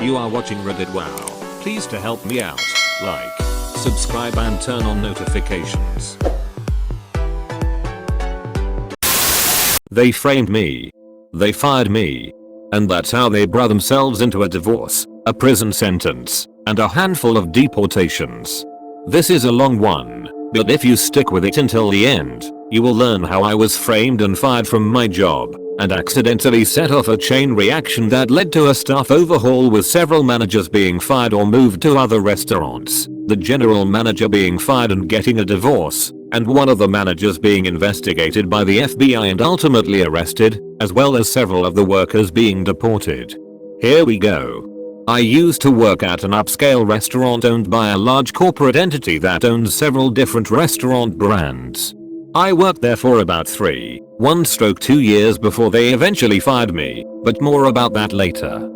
You are watching Reddit Wow. Please to help me out, like, subscribe and turn on notifications. They framed me. They fired me. And that's how they brought themselves into a divorce, a prison sentence, and a handful of deportations. This is a long one, but if you stick with it until the end, you will learn how I was framed and fired from my job, and accidentally set off a chain reaction that led to a staff overhaul with several managers being fired or moved to other restaurants, the general manager being fired and getting a divorce, and one of the managers being investigated by the FBI and ultimately arrested, as well as several of the workers being deported. Here we go. I used to work at an upscale restaurant owned by a large corporate entity that owns several different restaurant brands. I worked there for about 1-2 years before they eventually fired me, but more about that later.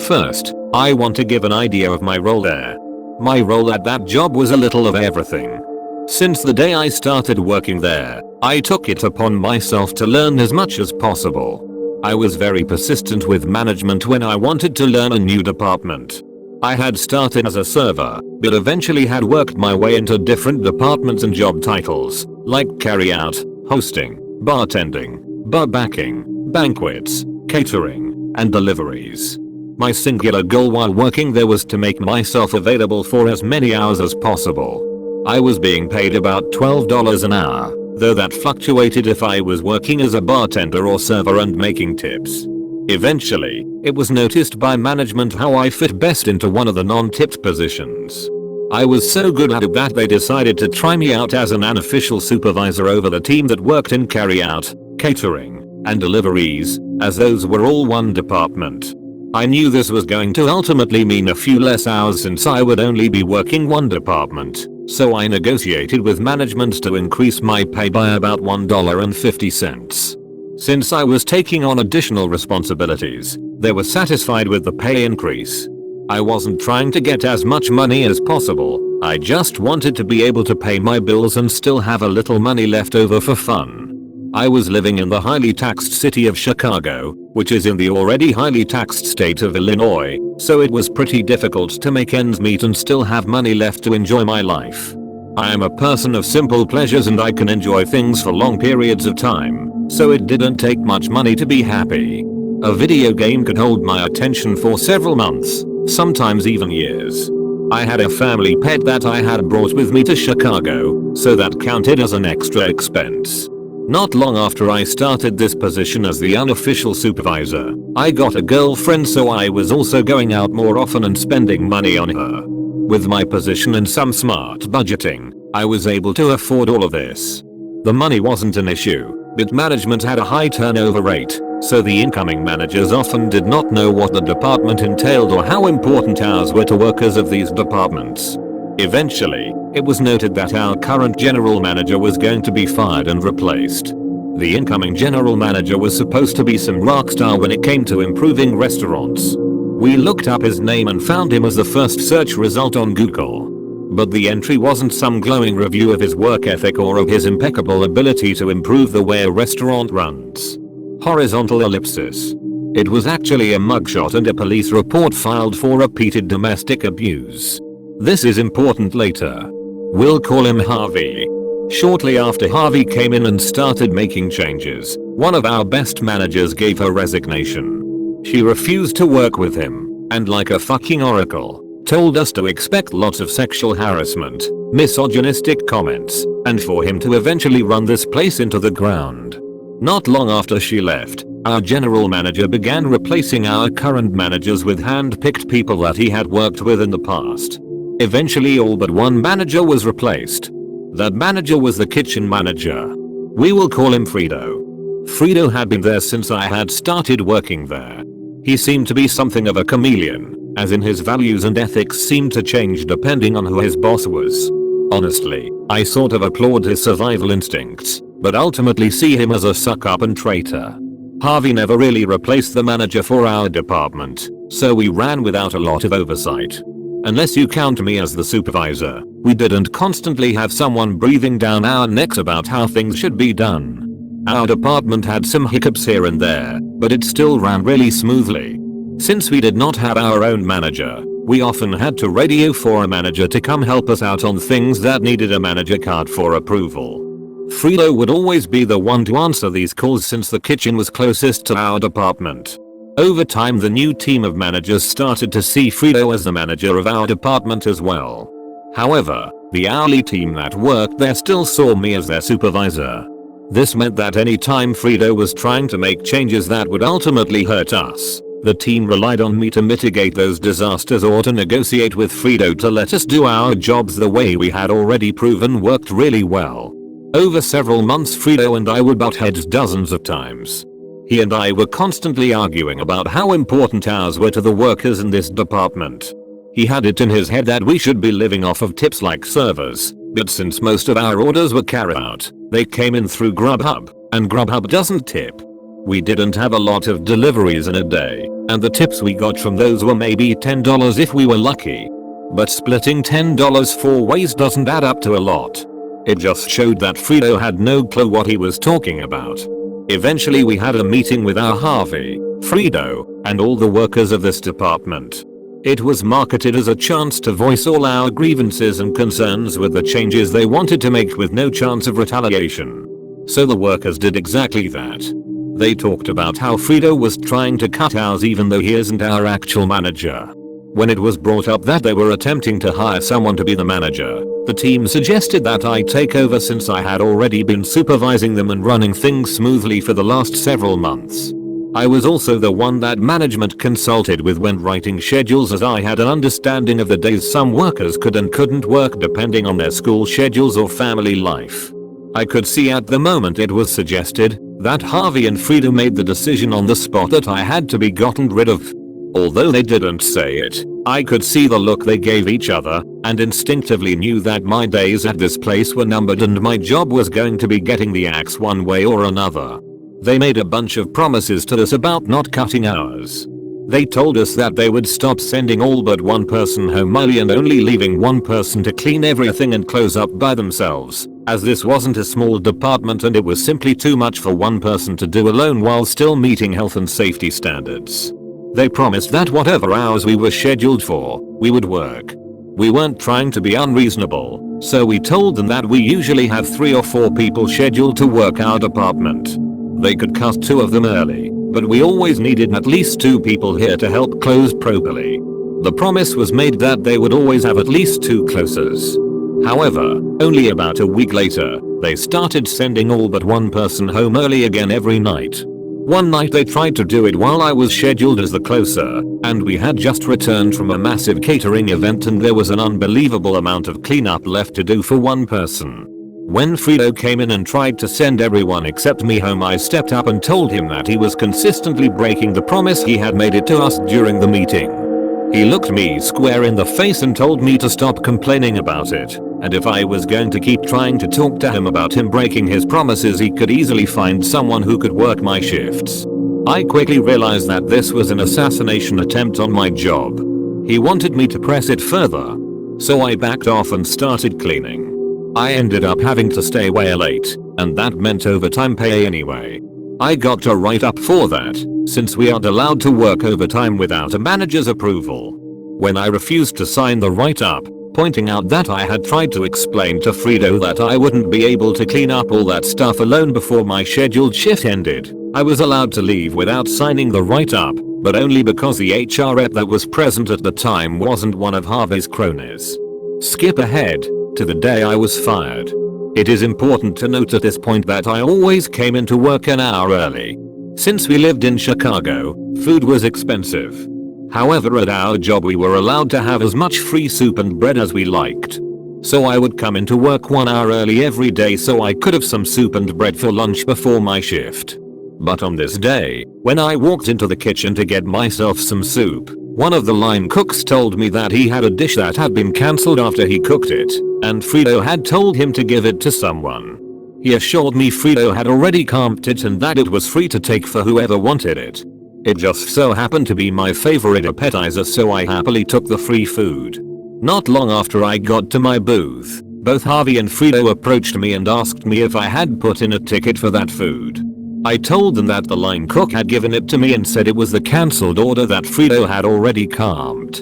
First, I want to give an idea of my role there. My role at that job was a little of everything. Since the day I started working there, I took it upon myself to learn as much as possible. I was very persistent with management when I wanted to learn a new department. I had started as a server, but eventually had worked my way into different departments and job titles, like carryout, hosting, bartending, bar backing, banquets, catering, and deliveries. My singular goal while working there was to make myself available for as many hours as possible. I was being paid about $12 an hour, though that fluctuated if I was working as a bartender or server and making tips. Eventually, it was noticed by management how I fit best into one of the non-tipped positions. I was so good at it that they decided to try me out as an unofficial supervisor over the team that worked in carryout, catering, and deliveries, as those were all one department. I knew this was going to ultimately mean a few less hours since I would only be working one department, so I negotiated with management to increase my pay by about $1.50. Since I was taking on additional responsibilities, they were satisfied with the pay increase. I wasn't trying to get as much money as possible, I just wanted to be able to pay my bills and still have a little money left over for fun. I was living in the highly taxed city of Chicago, which is in the already highly taxed state of Illinois, so it was pretty difficult to make ends meet and still have money left to enjoy my life. I am a person of simple pleasures and I can enjoy things for long periods of time, so it didn't take much money to be happy. A video game could hold my attention for several months, sometimes even years. I had a family pet that I had brought with me to Chicago, so that counted as an extra expense. Not long after I started this position as the unofficial supervisor, I got a girlfriend, so I was also going out more often and spending money on her. With my position and some smart budgeting, I was able to afford all of this. The money wasn't an issue, but management had a high turnover rate, so the incoming managers often did not know what the department entailed or how important hours were to workers of these departments. Eventually, it was noted that our current general manager was going to be fired and replaced. The incoming general manager was supposed to be some rock star when it came to improving restaurants. We looked up his name and found him as the first search result on Google. But the entry wasn't some glowing review of his work ethic or of his impeccable ability to improve the way a restaurant runs. Horizontal ellipsis. It was actually a mugshot and a police report filed for repeated domestic abuse. This is important later. We'll call him Harvey. Shortly after Harvey came in and started making changes, one of our best managers gave her resignation. She refused to work with him, and like a fucking oracle, told us to expect lots of sexual harassment, misogynistic comments, and for him to eventually run this place into the ground. Not long after she left, our general manager began replacing our current managers with hand-picked people that he had worked with in the past. Eventually all but one manager was replaced. That manager was the kitchen manager. We will call him Fredo. Fredo had been there since I had started working there. He seemed to be something of a chameleon, as in his values and ethics seemed to change depending on who his boss was. Honestly, I sort of applaud his survival instincts, but ultimately see him as a suck-up and traitor. Harvey never really replaced the manager for our department, so we ran without a lot of oversight. Unless you count me as the supervisor, we didn't constantly have someone breathing down our necks about how things should be done. Our department had some hiccups here and there, but it still ran really smoothly. Since we did not have our own manager, we often had to radio for a manager to come help us out on things that needed a manager card for approval. Frito would always be the one to answer these calls since the kitchen was closest to our department. Over time the new team of managers started to see Frito as the manager of our department as well. However, the hourly team that worked there still saw me as their supervisor. This meant that any time Frito was trying to make changes that would ultimately hurt us, the team relied on me to mitigate those disasters or to negotiate with Frito to let us do our jobs the way we had already proven worked really well. Over several months Frito and I would butt heads dozens of times. He and I were constantly arguing about how important ours were to the workers in this department. He had it in his head that we should be living off of tips like servers, but since most of our orders were carry out, they came in through Grubhub, and Grubhub doesn't tip. We didn't have a lot of deliveries in a day, and the tips we got from those were maybe $10 if we were lucky. But splitting $10 4 ways doesn't add up to a lot. It just showed that Frito had no clue what he was talking about. Eventually we had a meeting with our Harvey, Frito, and all the workers of this department. It was marketed as a chance to voice all our grievances and concerns with the changes they wanted to make with no chance of retaliation. So the workers did exactly that. They talked about how Frito was trying to cut ours even though he isn't our actual manager. When it was brought up that they were attempting to hire someone to be the manager, the team suggested that I take over since I had already been supervising them and running things smoothly for the last several months. I was also the one that management consulted with when writing schedules, as I had an understanding of the days some workers could and couldn't work depending on their school schedules or family life. I could see at the moment it was suggested that Harvey and Frito made the decision on the spot that I had to be gotten rid of. Although they didn't say it, I could see the look they gave each other and instinctively knew that my days at this place were numbered and my job was going to be getting the axe one way or another. They made a bunch of promises to us about not cutting hours. They told us that they would stop sending all but one person home early and only leaving one person to clean everything and close up by themselves, as this wasn't a small department and it was simply too much for one person to do alone while still meeting health and safety standards. They promised that whatever hours we were scheduled for, we would work. We weren't trying to be unreasonable, so we told them that we usually have 3 or 4 people scheduled to work our department. They could cut 2 of them early, but we always needed at least 2 people here to help close properly. The promise was made that they would always have at least 2 closers. However, only about a week later, they started sending all but one person home early again every night. One night they tried to do it while I was scheduled as the closer, and we had just returned from a massive catering event and there was an unbelievable amount of cleanup left to do for one person. When Frito came in and tried to send everyone except me home, I stepped up and told him that he was consistently breaking the promise he had made it to us during the meeting. He looked me square in the face and told me to stop complaining about it, and if I was going to keep trying to talk to him about him breaking his promises, he could easily find someone who could work my shifts. I quickly realized that this was an assassination attempt on my job. He wanted me to press it further, so I backed off and started cleaning. I ended up having to stay way late, and that meant overtime pay anyway. I got a write-up for that, since we aren't allowed to work overtime without a manager's approval. When I refused to sign the write-up, pointing out that I had tried to explain to Frito that I wouldn't be able to clean up all that stuff alone before my scheduled shift ended, I was allowed to leave without signing the write-up, but only because the HR rep that was present at the time wasn't one of Harvey's cronies. Skip ahead to the day I was fired. It is important to note at this point that I always came into work an hour early. Since we lived in Chicago, food was expensive. However, at our job we were allowed to have as much free soup and bread as we liked. So I would come into work 1 hour early every day so I could have some soup and bread for lunch before my shift. But on this day, when I walked into the kitchen to get myself some soup, one of the line cooks told me that he had a dish that had been cancelled after he cooked it, and Frito had told him to give it to someone. He assured me Frito had already comped it and that it was free to take for whoever wanted it. It just so happened to be my favorite appetizer, so I happily took the free food. Not long after I got to my booth, both Harvey and Frito approached me and asked me if I had put in a ticket for that food. I told them that the line cook had given it to me and said it was the cancelled order that Frito had already calmed.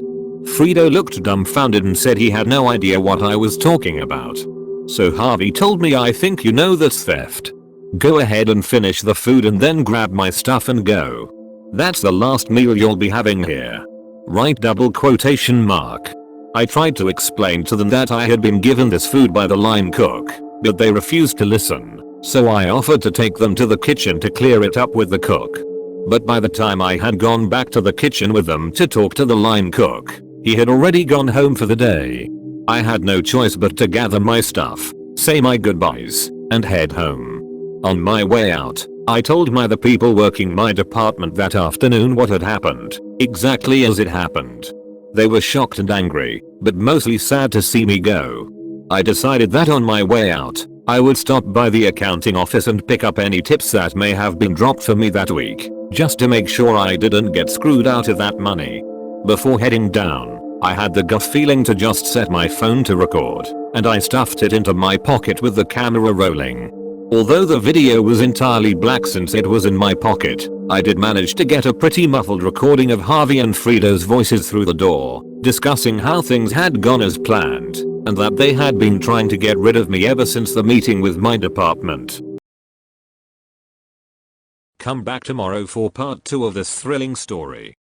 Frito looked dumbfounded and said he had no idea what I was talking about. So Harvey told me, I think you know that's theft. Go ahead and finish the food and then grab my stuff and go. That's the last meal you'll be having here. Right, double quotation mark. I tried to explain to them that I had been given this food by the line cook, but they refused to listen, so I offered to take them to the kitchen to clear it up with the cook. But by the time I had gone back to the kitchen with them to talk to the line cook, he had already gone home for the day. I had no choice but to gather my stuff, say my goodbyes, and head home. On my way out, I told the people working my department that afternoon what had happened, exactly as it happened. They were shocked and angry, but mostly sad to see me go. I decided that on my way out, I would stop by the accounting office and pick up any tips that may have been dropped for me that week, just to make sure I didn't get screwed out of that money. Before heading down, I had the gut feeling to just set my phone to record, and I stuffed it into my pocket with the camera rolling. Although the video was entirely black since it was in my pocket, I did manage to get a pretty muffled recording of Harvey and Frito's voices through the door, discussing how things had gone as planned, and that they had been trying to get rid of me ever since the meeting with my department. Come back tomorrow for part 2 of this thrilling story.